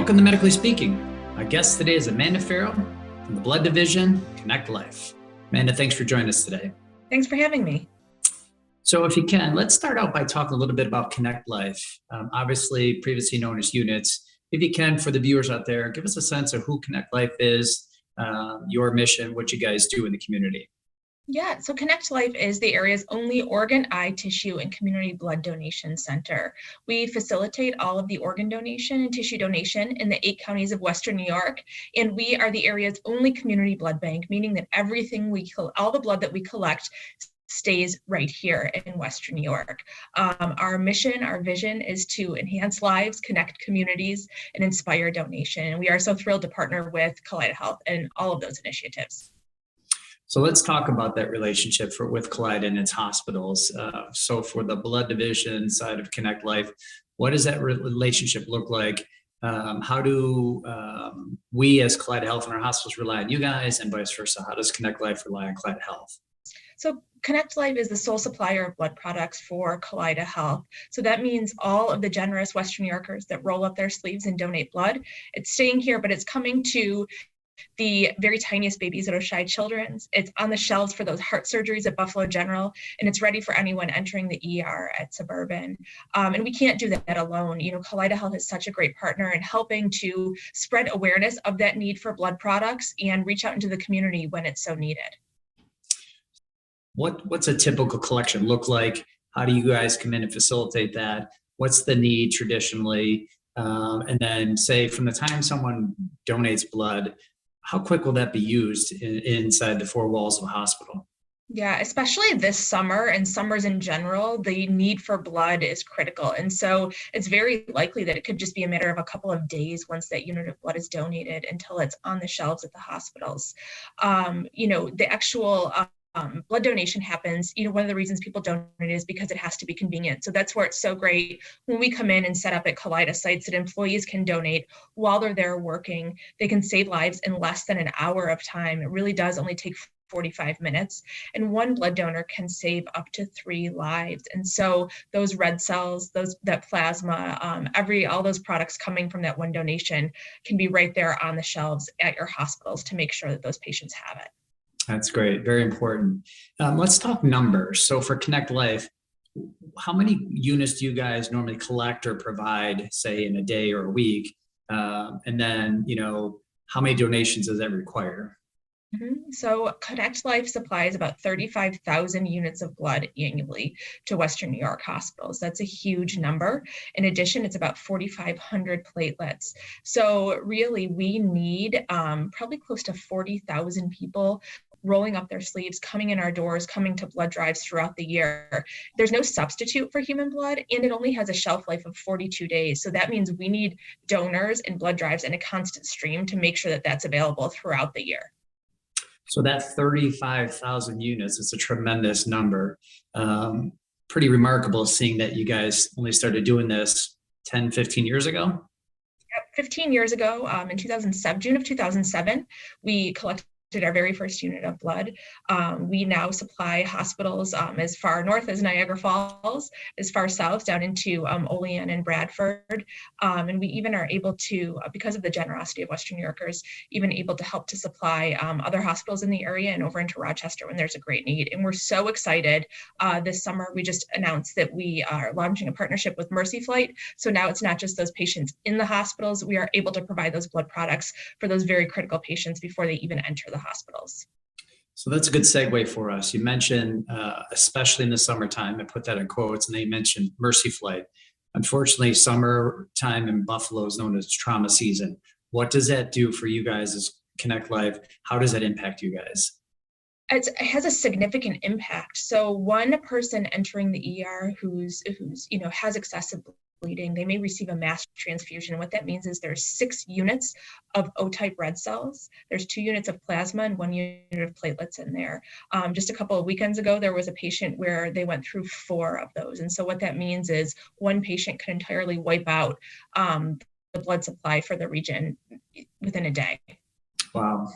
Welcome to Medically Speaking. My guest today is Amanda Farrell from the Blood Division, ConnectLife. Amanda, thanks for joining us today. Thanks for having me. So if you can, let's start out by talking a little bit about ConnectLife. Obviously, previously known as Units. If you can, for the viewers out there, give us a sense of who ConnectLife is, your mission, what you guys do in the community. Yeah, so ConnectLife is the area's only organ, eye, tissue, and community blood donation center. We facilitate all of the organ donation and tissue donation in the 8 counties of Western New York, and we are the area's only community blood bank, meaning that all the blood that we collect stays right here in Western New York. Our mission, our vision is to enhance lives, connect communities, and inspire donation. And we are so thrilled to partner with Kaleida Health and all of those initiatives. So let's talk about that relationship with Kaleida and its hospitals. So for the Blood Division side of ConnectLife, what does that relationship look like? How do we as Kaleida Health and our hospitals rely on you guys, and vice versa? How does ConnectLife rely on Kaleida Health? So ConnectLife is the sole supplier of blood products for Kaleida Health. So that means all of the generous Western New Yorkers that roll up their sleeves and donate blood, it's staying here, but it's coming to the very tiniest babies at Oshai Children's. It's on the shelves for those heart surgeries at Buffalo General, and it's ready for anyone entering the ER at Suburban. And we can't do that alone. You know, Kaleida Health is such a great partner in helping to spread awareness of that need for blood products and reach out into the community when it's so needed. What's a typical collection look like? How do you guys come in and facilitate that? What's the need traditionally? And then say from the time someone donates blood, how quick will that be used inside the 4 walls of a hospital? Yeah, especially this summer and summers in general, the need for blood is critical. And so it's very likely that it could just be a matter of a couple of days once that unit of blood is donated until it's on the shelves at the hospitals. The actual blood donation happens, one of the reasons people donate is because it has to be convenient. So that's where it's so great when we come in and set up at Kaleida sites that employees can donate while they're there working. They can save lives in less than an hour of time. It really does only take 45 minutes, and one blood donor can save up to 3 lives. And so those red cells, that plasma, all those products coming from that one donation can be right there on the shelves at your hospitals to make sure that those patients have it. That's great. Very important. Let's talk numbers. So for ConnectLife, how many units do you guys normally collect or provide, say, in a day or a week? And then, how many donations does that require? So ConnectLife supplies about 35,000 units of blood annually to Western New York hospitals. That's a huge number. In addition, it's about 4,500 platelets. So really, we need probably close to 40,000 people rolling up their sleeves, coming in our doors, coming to blood drives throughout the year. There's no substitute for human blood, and it only has a shelf life of 42 days. So that means we need donors and blood drives in a constant stream to make sure that that's available throughout the year. So that 35,000 units is a tremendous number. Pretty remarkable seeing that you guys only started doing this 10, 15 years ago. Yep, 15 years ago, in 2007, June of 2007, we collected our very first unit of blood. We now supply hospitals as far north as Niagara Falls, as far south down into Olean and Bradford. And we even are able to, because of the generosity of Western New Yorkers, even able to help to supply other hospitals in the area and over into Rochester when there's a great need. And we're so excited. This summer, we just announced that we are launching a partnership with Mercy Flight. So now it's not just those patients in the hospitals. We are able to provide those blood products for those very critical patients before they even enter the hospitals. So that's a good segue for us. You mentioned, especially in the summertime, I put that in quotes, and they mentioned Mercy Flight. Unfortunately, summertime in Buffalo is known as trauma season. What does that do for you guys as ConnectLife? How does that impact you guys? It has a significant impact. So one person entering the ER who's has excessive bleeding, they may receive a mass transfusion. What that means is there's 6 units of O-type red cells. There's 2 units of plasma and 1 unit of platelets in there. Just a couple of weekends ago, there was a patient where they went through 4 of those. And so what that means is one patient could entirely wipe out the blood supply for the region within a day. Wow.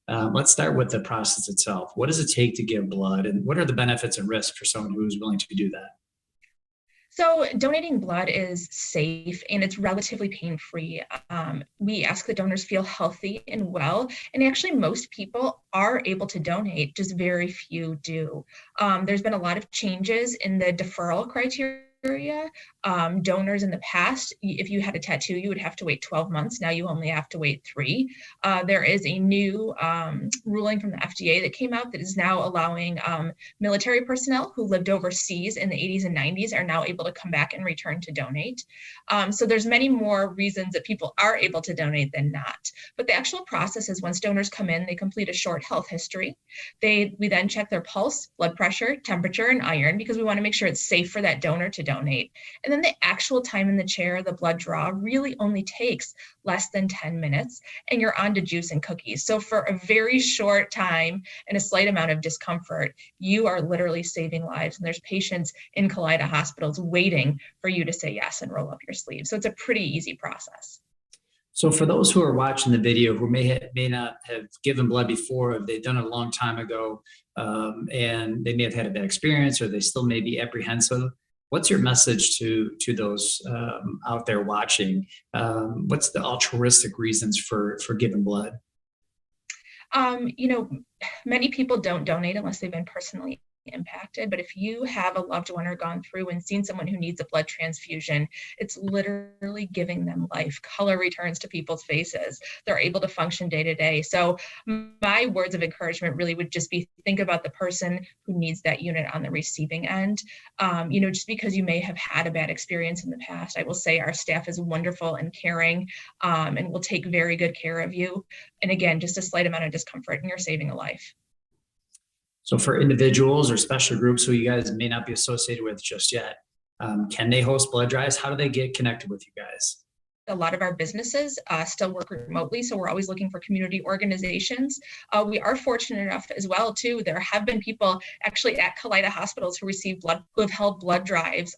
Let's start with the process itself. What does it take to give blood, and what are the benefits and risks for someone who's willing to do that? So donating blood is safe and it's relatively pain-free. We ask that donors feel healthy and well, and actually most people are able to donate, just very few do. There's been a lot of changes in the deferral criteria. Donors in the past, if you had a tattoo, you would have to wait 12 months. Now you only have to wait 3. There is a new ruling from the FDA that came out that is now allowing military personnel who lived overseas in the 80s and 90s are now able to come back and return to donate. So there's many more reasons that people are able to donate than not. But the actual process is once donors come in, they complete a short health history. We then check their pulse, blood pressure, temperature, and iron because we want to make sure it's safe for that donor to donate. And then the actual time in the chair, the blood draw, really only takes less than 10 minutes, and you're on to juice and cookies. So for a very short time and a slight amount of discomfort, you are literally saving lives. And there's patients in Kaleida hospitals waiting for you to say yes and roll up your sleeves. So it's a pretty easy process. So for those who are watching the video who may not have given blood before, if they've done it a long time ago, and they may have had a bad experience, or they still may be apprehensive, what's your message to those out there watching? What's the altruistic reasons for giving blood? Many people don't donate unless they've been personally impacted, but if you have a loved one or gone through and seen someone who needs a blood transfusion, it's literally giving them life. Color returns to people's faces. They're able to function day to day. So my words of encouragement really would just be think about the person who needs that unit on the receiving end. Just because you may have had a bad experience in the past, I will say our staff is wonderful and caring, and will take very good care of you. And again, just a slight amount of discomfort and you're saving a life. So for individuals or special groups who you guys may not be associated with just yet, can they host blood drives? How do they get connected with you guys? A lot of our businesses still work remotely, so we're always looking for community organizations. We are fortunate enough as well, too. There have been people actually at Kaleida hospitals who have held blood drives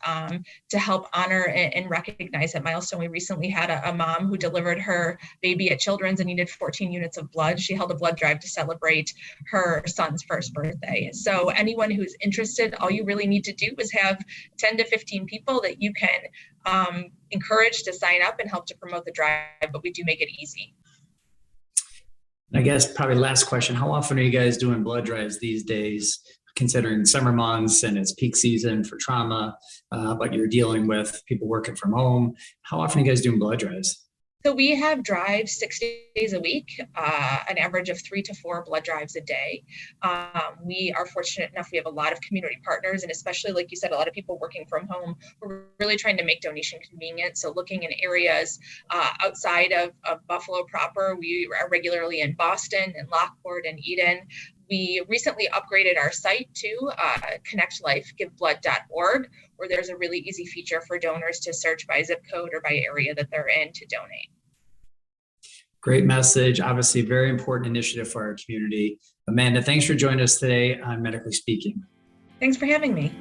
to help honor and recognize that milestone. We recently had a mom who delivered her baby at Children's and needed 14 units of blood. She held a blood drive to celebrate her son's first birthday. So anyone who's interested, all you really need to do is have 10 to 15 people that you can encourage to sign up and help to promote the drive, but we do make it easy. I guess probably last question, how often are you guys doing blood drives these days, considering summer months and it's peak season for trauma, but you're dealing with people working from home? How often are you guys doing blood drives? So we have drives 6 days a week, an average of 3 to 4 blood drives a day. We are fortunate enough, we have a lot of community partners, and especially, like you said, a lot of people working from home. We're really trying to make donation convenient. So looking in areas outside of Buffalo proper, we are regularly in Boston and Lockport and Eden. We recently upgraded our site to ConnectLife, giveblood.org, where there's a really easy feature for donors to search by zip code or by area that they're in to donate. Great message. Obviously, a very important initiative for our community. Amanda, thanks for joining us today on Medically Speaking. Thanks for having me.